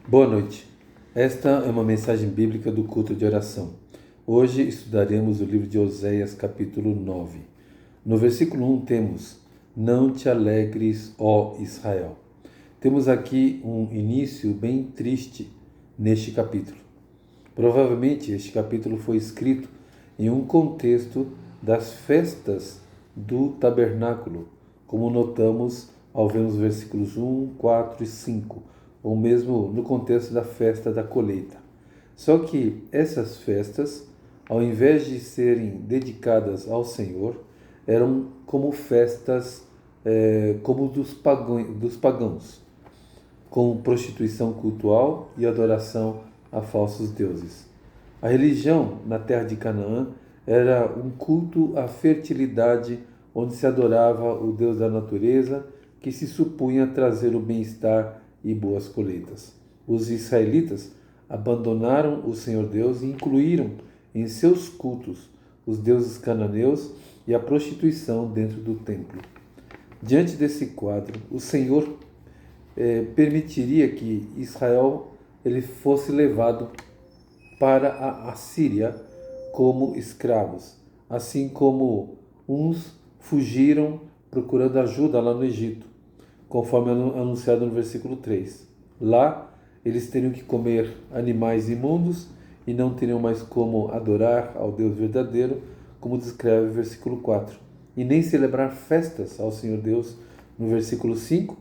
Boa noite. Esta é uma mensagem bíblica do culto de oração. Hoje estudaremos o livro de Oséias, capítulo 9. No versículo 1 temos: Não te alegres, ó Israel. Temos aqui um início bem triste neste capítulo. Provavelmente este capítulo foi escrito em um contexto das festas do tabernáculo, como notamos ao ver os versículos 1, 4 e 5, ou mesmo no contexto da festa da colheita. Só que essas festas, ao invés de serem dedicadas ao Senhor, eram como festas como dos pagãos, com prostituição cultual e adoração a falsos deuses. A religião na terra de Canaã era um culto à fertilidade, onde se adorava o Deus da natureza, que se supunha trazer o bem-estar e boas colheitas. Os israelitas abandonaram o Senhor Deus e incluíram em seus cultos os deuses cananeus e a prostituição dentro do templo. Diante desse quadro, o Senhor permitiria que Israel ele fosse levado para a Assíria como escravos, assim como uns fugiram procurando ajuda lá no Egito, conforme anunciado no versículo 3. Lá, eles teriam que comer animais imundos e não teriam mais como adorar ao Deus verdadeiro, como descreve o versículo 4, e nem celebrar festas ao Senhor Deus, no versículo 5,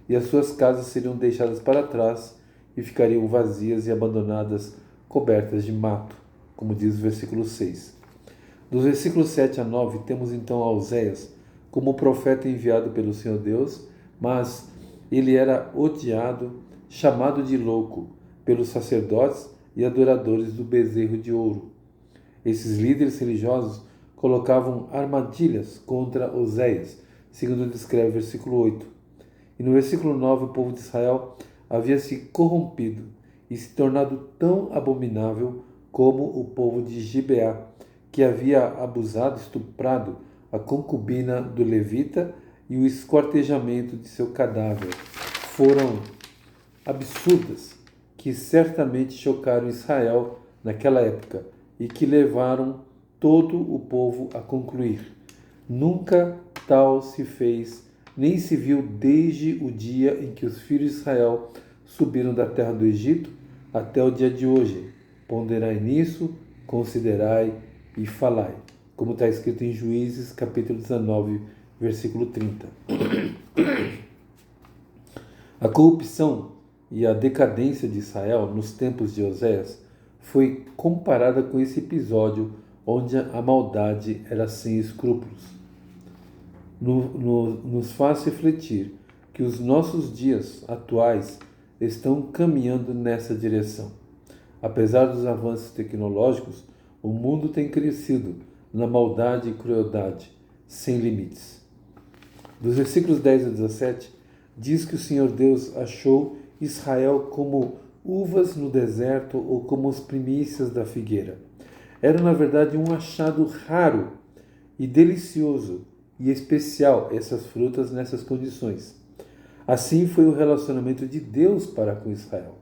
e as suas casas seriam deixadas para trás e ficariam vazias e abandonadas, cobertas de mato, como diz o versículo 6. Dos versículos 7 a 9, temos então Oséias como profeta enviado pelo Senhor Deus, mas ele era odiado, chamado de louco pelos sacerdotes e adoradores do bezerro de ouro. Esses líderes religiosos colocavam armadilhas contra Oséias, segundo descreve o versículo 8. E no versículo 9, o povo de Israel havia se corrompido e se tornado tão abominável como o povo de Gibeá, que havia abusado, estuprado a concubina do levita, e o esquartejamento de seu cadáver foram absurdas, que certamente chocaram Israel naquela época e que levaram todo o povo a concluir: nunca tal se fez, nem se viu desde o dia em que os filhos de Israel subiram da terra do Egito até o dia de hoje. Ponderai nisso, considerai e falai, como está escrito em Juízes, capítulo 19, versículo 30. A corrupção e a decadência de Israel nos tempos de Oséias foi comparada com esse episódio onde a maldade era sem escrúpulos. Nos faz refletir que os nossos dias atuais estão caminhando nessa direção. Apesar dos avanços tecnológicos, o mundo tem crescido na maldade e crueldade sem limites. Dos versículos 10 a 17, diz que o Senhor Deus achou Israel como uvas no deserto ou como as primícias da figueira. Era, na verdade, um achado raro e delicioso e especial essas frutas nessas condições. Assim foi o relacionamento de Deus para com Israel.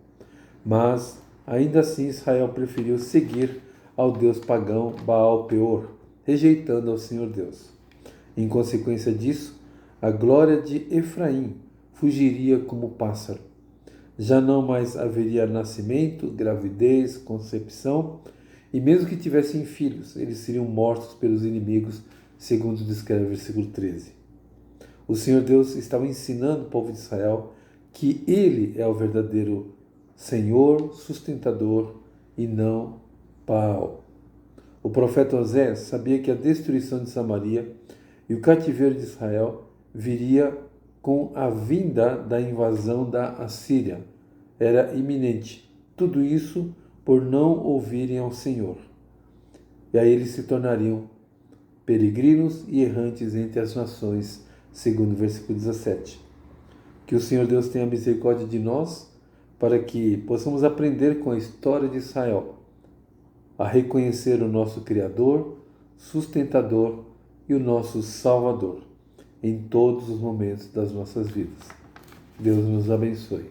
Mas, ainda assim, Israel preferiu seguir ao deus pagão Baal Peor, rejeitando ao Senhor Deus. Em consequência disso, a glória de Efraim fugiria como pássaro. Já não mais haveria nascimento, gravidez, concepção, e mesmo que tivessem filhos, eles seriam mortos pelos inimigos, segundo descreve o versículo 13. O Senhor Deus estava ensinando o povo de Israel que Ele é o verdadeiro Senhor, sustentador, e não Baal. O profeta Oséias sabia que a destruição de Samaria e o cativeiro de Israel viria com a vinda da invasão da Assíria. Era iminente. Tudo isso por não ouvirem ao Senhor. E aí eles se tornariam peregrinos e errantes entre as nações, segundo o versículo 17. Que o Senhor Deus tenha misericórdia de nós, para que possamos aprender com a história de Israel a reconhecer o nosso Criador, sustentador e o nosso Salvador em todos os momentos das nossas vidas. Deus nos abençoe.